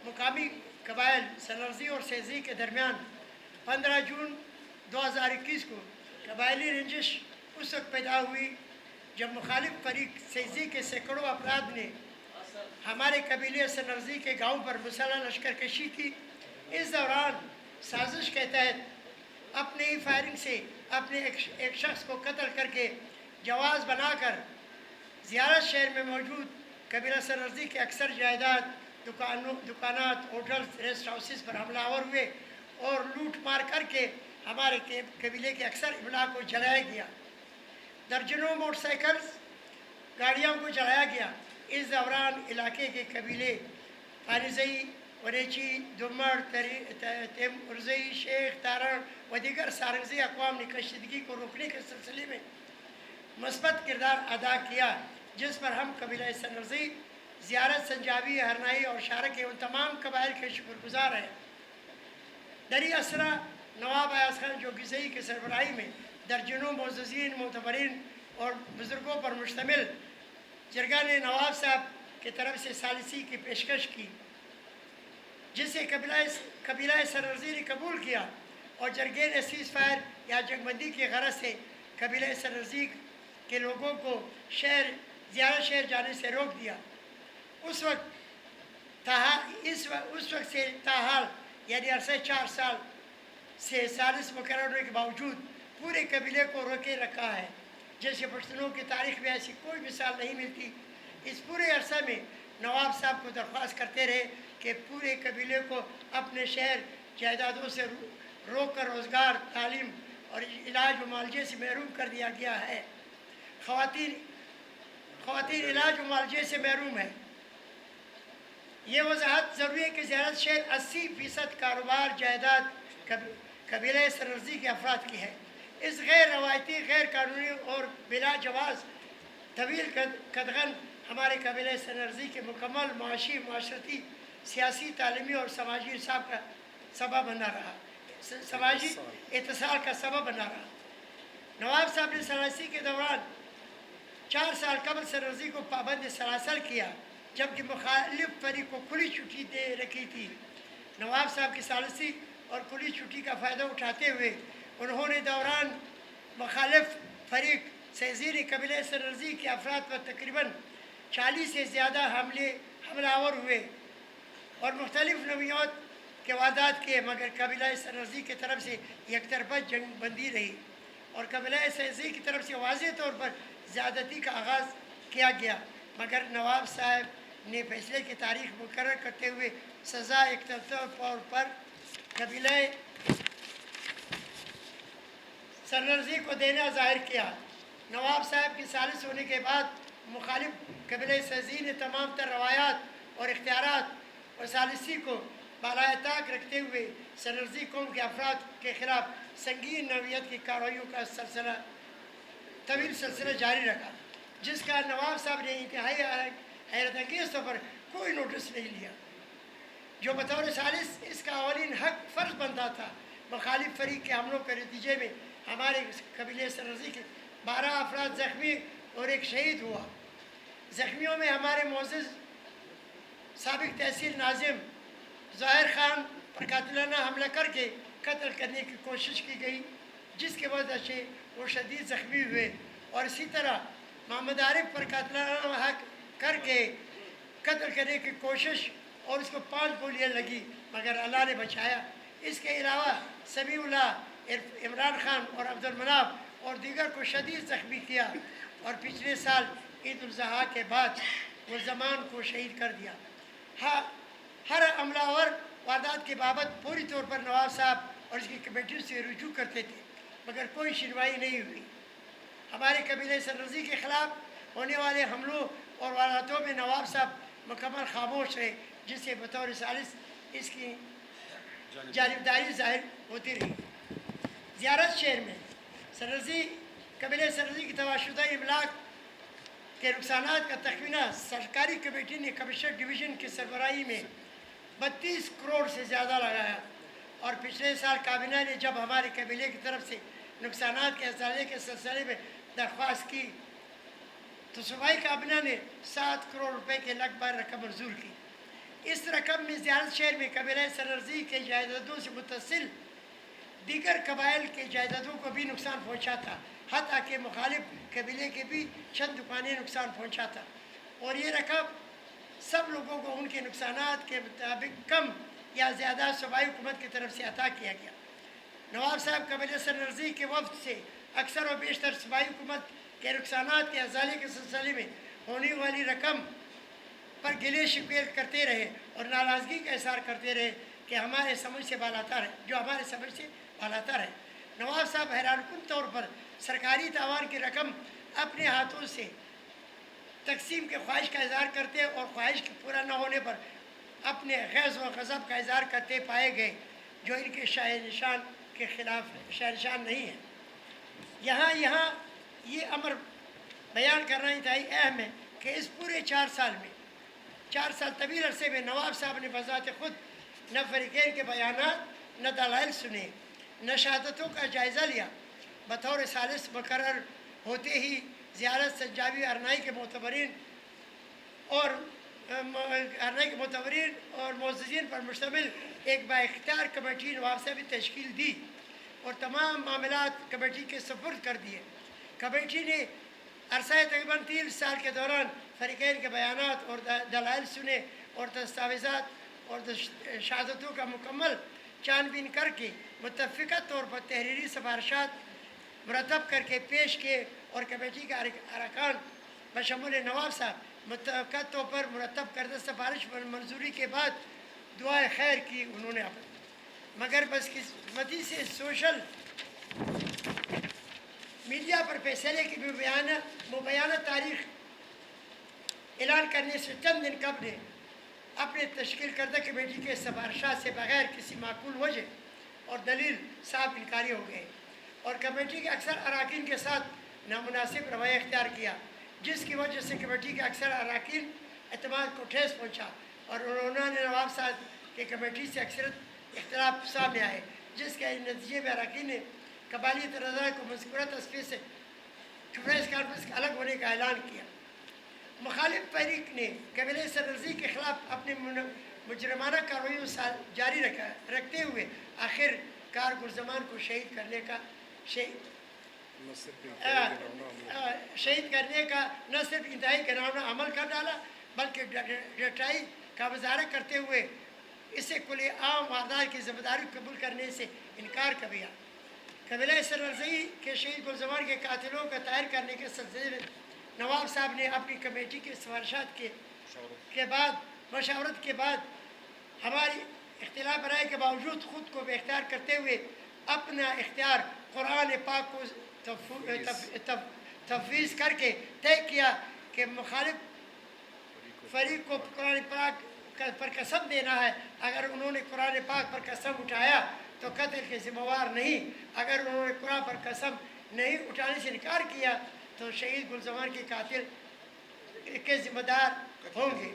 مقامی قبائل سنرزی اور سیزی کے درمیان 15 جون 2021 کو قبائلی رنجش اس وقت پیدا ہوئی جب مخالف فریق سیزی کے سینکڑوں افراد نے ہمارے قبیلے سنرزی کے گاؤں پر مسلح لشکر کشی کی۔ اس دوران سازش کے تحت اپنی ہی فائرنگ سے اپنے ایک شخص کو قتل کر کے جواز بنا کر زیارت شہر میں موجود قبیلہ سنرزی کے اکثر جائیداد، دکانات، ہوٹلز، ریسٹ ہاؤسز پر حملہ آور ہوئے اور لوٹ مار کر کے ہمارے قبیلے کے اکثر املاک کو جلایا گیا۔ درجنوں موٹر سائیکلز، گاڑیوں کو جلایا گیا۔ اس دوران علاقے کے قبیلے پانیزئی، وریچی، دمڑ، تیم ارزئی، شیخ، تارڑ و دیگر سارنگزی اقوام نے کشیدگی کو روکنے کے سلسلے میں مثبت کردار ادا کیا، جس پر ہم قبیلہ سنرزی، زیارت سنجابی، ہرنائی اور شارہ کے ان تمام قبائل کے شکر گزار ہیں۔ دری اسرہ نواب ایاز خان جوگیزئی کی سربراہی میں درجنوں معززین، معتبرین اور بزرگوں پر مشتمل جرگہ نے نواب صاحب کی طرف سے ثالثی کی پیشکش کی، جسے قبیلہ سنرزی نے قبول کیا، اور جرگے نے سیز فائر یا جنگ بندی کی غرض سے قبیلہ سنرزی کے لوگوں کو زیارت شہر جانے سے روک دیا۔ اس وقت سے تاحال یعنی عرصہ 4 سال سے ثالث مقرر ہونے کے باوجود پورے قبیلے کو روکے رکھا ہے، جیسے پشتونوں کی تاریخ میں ایسی کوئی مثال نہیں ملتی۔ اس پورے عرصہ میں نواب صاحب کو درخواست کرتے رہے کہ پورے قبیلے کو اپنے شہر جائیدادوں سے روک کر روزگار، تعلیم اور علاج و معالجے سے محروم کر دیا گیا ہے۔ خواتین علاج و معالجے سے محروم ہیں۔ یہ وضاحت ضروری ہے کہ زیارت شہر 80% کاروبار جائیداد قبیلہ سنرزی کے افراد کی ہے۔ اس غیر روایتی، غیر قانونی اور بلا جواز طویل قدغن ہمارے قبیلہ سنرزی کے مکمل معاشی، معاشرتی، سیاسی، تعلیمی اور سماجی حساب کا سبب بنا رہا، سماجی اتصال کا سبب بنا رہا۔ نواب صاحب نے ثالثی کے دوران 4 سال قبل سنرزی کو پابند سلاسل کیا، جبکہ مخالف فریق کو کھلی چھٹی دے رکھی تھی۔ نواب صاحب کی ثالثی اور کھلی چھٹی کا فائدہ اٹھاتے ہوئے انہوں نے دوران مخالف فریق سیزی نے قبیلہ سنرزی کے افراد پر تقریباً 40 سے زیادہ حملہ آور ہوئے اور مختلف نوعیت کے وعدات کیے، مگر قبیلہ سنرزی کی طرف سے یک طرفہ جنگ بندی رہی اور قبیلہ سیزی کی طرف سے واضح طور پر زیادتی کا آغاز کیا گیا، مگر نواب صاحب نے فیصلے کی تاریخ مقرر کرتے ہوئے سزا ایک طرفہ طور پر قبیلہ سنرزی کو دینا ظاہر کیا۔ نواب صاحب کی ثالث ہونے کے بعد مخالف قبیلہ سیزی نے تمام تر روایات اور اختیارات اور ثالثی کو بالائے طاق رکھتے ہوئے سنرزی قوم کے افراد کے خلاف سنگین نوعیت کی کارروائیوں کا طویل سلسلہ جاری رکھا، جس کا نواب صاحب نے انتہائی حیرت انگیز طور پر کوئی نوٹس نہیں لیا، جو بطور ثالث اس کا اولین حق فرض بنتا تھا۔ مخالف فریق کے حملوں کے نتیجے میں ہمارے قبیلے سنرزی کے 12 افراد زخمی اور 1 شہید ہوا۔ زخمیوں میں ہمارے معزز سابق تحصیل ناظم ظاہر خان پر قاتلانہ حملہ کر کے قتل کرنے کی کوشش کی گئی، جس کی وجہ سے وہ شدید زخمی ہوئے، اور اسی طرح محمد عارف پر قاتلانہ حملہ کر کے قتل کرنے کی کوشش اور اس کو 5 گولیاں لگی، مگر اللہ نے بچایا۔ اس کے علاوہ سمیع اللہ، عمران خان اور عبد المناف اور دیگر کو شدید زخمی کیا، اور پچھلے سال عید الاضحیٰ کے بعد ملزمان کو شہید کر دیا۔ ہر عملہ آور واردات کے بابت پوری طور پر نواب صاحب اور اس کی کمیٹیوں سے رجوع کرتے تھے، مگر کوئی سنوائی نہیں ہوئی۔ ہمارے قبیلہ سنرزی کے خلاف ہونے والے حملوں اور وارداتوں میں نواب صاحب مکمل خاموش رہے، جس سے بطور ثالث اس کی جانبداری ظاہر ہوتی رہی۔ زیارت شہر میں قبیلہ سنرزی کی تباہ شدہ املاک کے نقصانات کا تخمینہ سرکاری کمیٹی نے کمشنر ڈویژن کی سربراہی میں 32 کروڑ سے زیادہ لگایا، اور پچھلے سال کابینہ نے جب ہمارے قبیلے کی طرف سے نقصانات کے ازالے کے سلسلے میں درخواست کی تو صوبائی کابینہ نے 7 کروڑ روپے کے لگ بھگ رقم منظور کی۔ اس رقم میں زیارت شہر میں قبیلہ سررزی کے جائیدادوں سے متصل دیگر قبائل کے جائیدادوں کو بھی نقصان پہنچا تھا، حتیٰ کہ مخالف قبیلے کے بھی چند دکانیں نقصان پہنچا تھا، اور یہ رقم سب لوگوں کو ان کے نقصانات کے مطابق کم یا زیادہ صوبائی حکومت کی طرف سے عطا کیا گیا۔ نواب صاحب قبیلہ سررزی کے وفد سے اکثر و بیشتر صوبائی حکومت کے نقصانات کے ازالے کے سلسلے میں ہونے والی رقم پر گلے شکوے کرتے رہے اور ناراضگی کا اظہار کرتے رہے کہ ہمارے سمجھ سے بالاتر ہے۔ نواب صاحب حیران کن طور پر سرکاری تاوان کی رقم اپنے ہاتھوں سے تقسیم کے خواہش کا اظہار کرتے اور خواہش کے پورا نہ ہونے پر اپنے غیظ و غضب کا اظہار کرتے پائے گئے، جو ان کے شاہنشان کے خلاف شاہنشان نہیں ہے۔ یہاں یہ امر بیان کرنا انتہائی اہم ہے کہ اس پورے 4 سال طویل عرصے میں نواب صاحب نے بذات خود نہ فریقین کے بیانات، نہ دلائل سنے، نہ شہادتوں کا جائزہ لیا۔ بطور ثالث مقرر ہوتے ہی زیارت سجاوی ارنائی کے معتبرین اور معززین پر مشتمل ایک بااختیار کمیٹی نواب صاحب نے تشکیل دی اور تمام معاملات کمیٹی کے سپرد کر دیے۔ کمیٹی نے عرصہ تقریباً 3 سال کے دوران فریقین کے بیانات اور دلائل سنے اور دستاویزات اور شہادتوں کا مکمل چھان بین کر کے متفقہ طور پر تحریری سفارشات مرتب کر کے پیش کیے، اور کمیٹی کے ارکان بشمول نواب صاحب متفقہ طور پر مرتب کردہ سفارش پر منظوری کے بعد دعائے خیر کی انہوں نے مگر بدقسمتی سے سوشل میڈیا پر فیصلے کی مبینہ تاریخ اعلان کرنے سے چند دن قبل اپنے تشکیل کردہ کمیٹی کے سفارشات سے بغیر کسی معقول وجہ اور دلیل صاحب انکاری ہو گئے، اور کمیٹی کے اکثر اراکین کے ساتھ نامناسب رویہ اختیار کیا، جس کی وجہ سے کمیٹی کے اکثر اراکین اعتماد کو ٹھیس پہنچا، اور انہوں نے نواب صاحب کے کمیٹی سے اکثریت اختلاف سامنے آئے، جس کے نتیجے میں اراکین نے قبائلی تنازعات کو مذکورہ تصفیے سے پریس کانفرنس کے الگ ہونے کا اعلان کیا۔ مخالف فریق نے قبیلہ سررزی کے خلاف اپنی مجرمانہ کارروائیوں جاری رکھتے ہوئے آخر کار گلزمان کو شہید کرنے کا نہ صرف انتہائی گناہانہ عمل کر ڈالا، بلکہ ڈٹائی کا مظاہرہ کرتے ہوئے اسے کل عام واردات کی ذمہ داری قبول کرنے سے انکار کر دیا۔ قبیلہ سررزی کے شہید گلزمان کے قاتلوں کا طاہر کرنے کے سلسلے میں نواب صاحب نے اپنی کمیٹی کے سفارشات کے بعد مشاورت کے بعد ہماری اختلاف رائے کے باوجود خود کو بے اختیار کرتے ہوئے اپنا اختیار قرآن پاک کو تفویض کر کے طے کیا کہ مخالف فریق کو قرآن پاک پر قسم دینا ہے۔ اگر انہوں نے قرآن پاک پر قسم اٹھایا تو قتل کے ذمہ وار نہیں، اگر انہوں نے قرآن پر قسم نہیں اٹھانے سے انکار کیا تو شہید گلزمان کے قاتل کے ذمہ دار ہوں گے،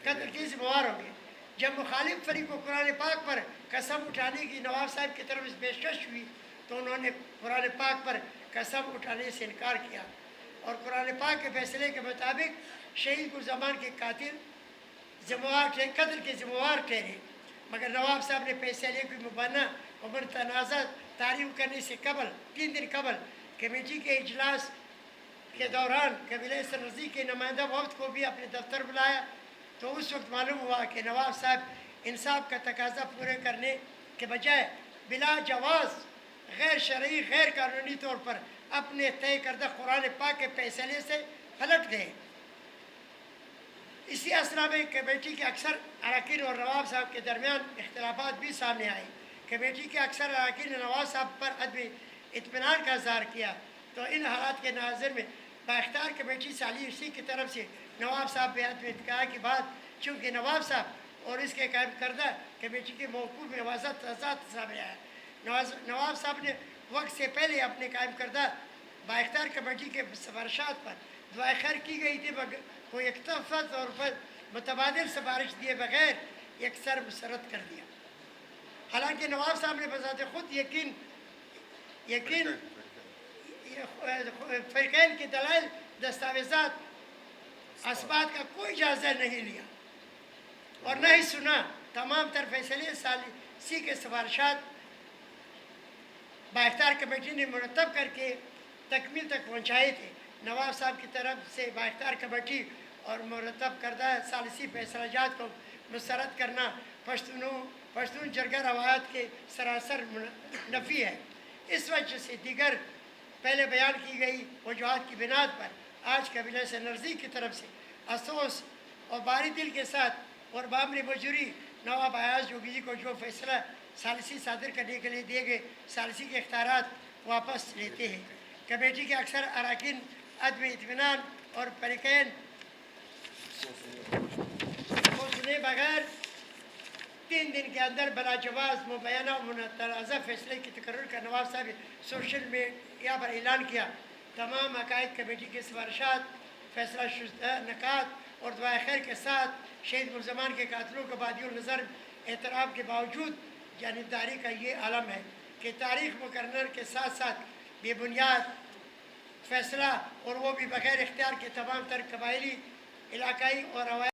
قتل کے ذمہ وار ہوں گے۔ جب مخالف فریق کو قرآن پاک پر قسم اٹھانے کی نواب صاحب کی طرف سے پیشکش ہوئی تو انہوں نے قرآن پاک پر قسم اٹھانے سے انکار کیا، اور قرآن پاک کے فیصلے کے مطابق شہید گلزمان کے قاتل قتل کے ذمہ وار ٹھہرے۔ مگر نواب صاحب نے فیصلے کی مبینہ و متنازع تعریف کرنے سے قبل 3 دن قبل کمیٹی کے اجلاس کے دوران قبیلہ سررزی کے نمائندہ وفد کو بھی اپنے دفتر بلایا، تو اس وقت معلوم ہوا کہ نواب صاحب انصاف کا تقاضا پورے کرنے کے بجائے بلا جواز غیر شرعی غیر قانونی طور پر اپنے طے کردہ قرآن پاک کے فیصلے سے پلٹ گئے۔ اسی اثنا میں کمیٹی کے اکثر اراکین اور نواب صاحب کے درمیان اختلافات بھی سامنے آئے۔ کمیٹی کے اکثر اراکین نے نواب صاحب پر عدم اطمینان کا اظہار کیا، تو ان حالات کے ناظر میں بااختیار کمیٹی سالی اسی کی طرف سے نواب صاحب بے عدم اتقاء کی بات، چونکہ نواب صاحب اور اس کے قائم کردہ کمیٹی کے موقوف میں واضح تضاد سامنے آیا۔ نواب صاحب نے وقت سے پہلے اپنے قائم کردہ بااختیار کمیٹی کے سفارشات پر دعائے خیر کی گئی تھی، کو یکطرفہ طور پر متبادل سفارش دیے بغیر یکسر مسرت کر دیا۔ حالانکہ نواب صاحب نے بذات خود یقین فریقین کے دلائل، دستاویزات، اسبات کا کوئی جائزہ نہیں لیا، اور نہ ہی سنا تمام تر فیصلے ثالثی کے سفارشات بااختیار کمیٹی نے مرتب کر کے تکمیل تک پہنچائے تھے۔ نواب صاحب کی طرف سے بااختیار کمیٹی اور مرتب کردہ ثالثی فیصلہ جات کو مسترد کرنا پشتون جرگہ روایات کے سراسر نفی ہے۔ اس وجہ سے دیگر پہلے بیان کی گئی وجوہات کی بنیاد پر آج قبیلہ سنرزی کی طرف سے افسوس اور باری دل کے ساتھ اور بامر مجوری نواب ایاز جوگی جی کو جو فیصلہ ثالثی صادر کرنے کے لیے دیے گئے ثالثی کے اختیارات واپس لیتے ہیں۔ کمیٹی کے اکثر اراکین عدم اطمینان اور فریقین کو سنے بغیر 3 دن کے اندر بلا جواز مبینہ و متنازع فیصلے کی تقرر کا نواب صاحب سوشل میڈیا پر اعلان کیا۔ تمام عقائد کمیٹی کی سفارشات فیصلہ شدہ نکات اور دعائے خیر کے ساتھ شہید ملزمان کے قاتلوں کو بادی النظر احترام کے باوجود جانبداری کا یہ عالم ہے کہ تاریخ مقرر کے ساتھ ساتھ بے بنیاد فیصلہ اور وہ بھی بغیر اختیار کے تمام تر قبائلی علاقائی اور روایتی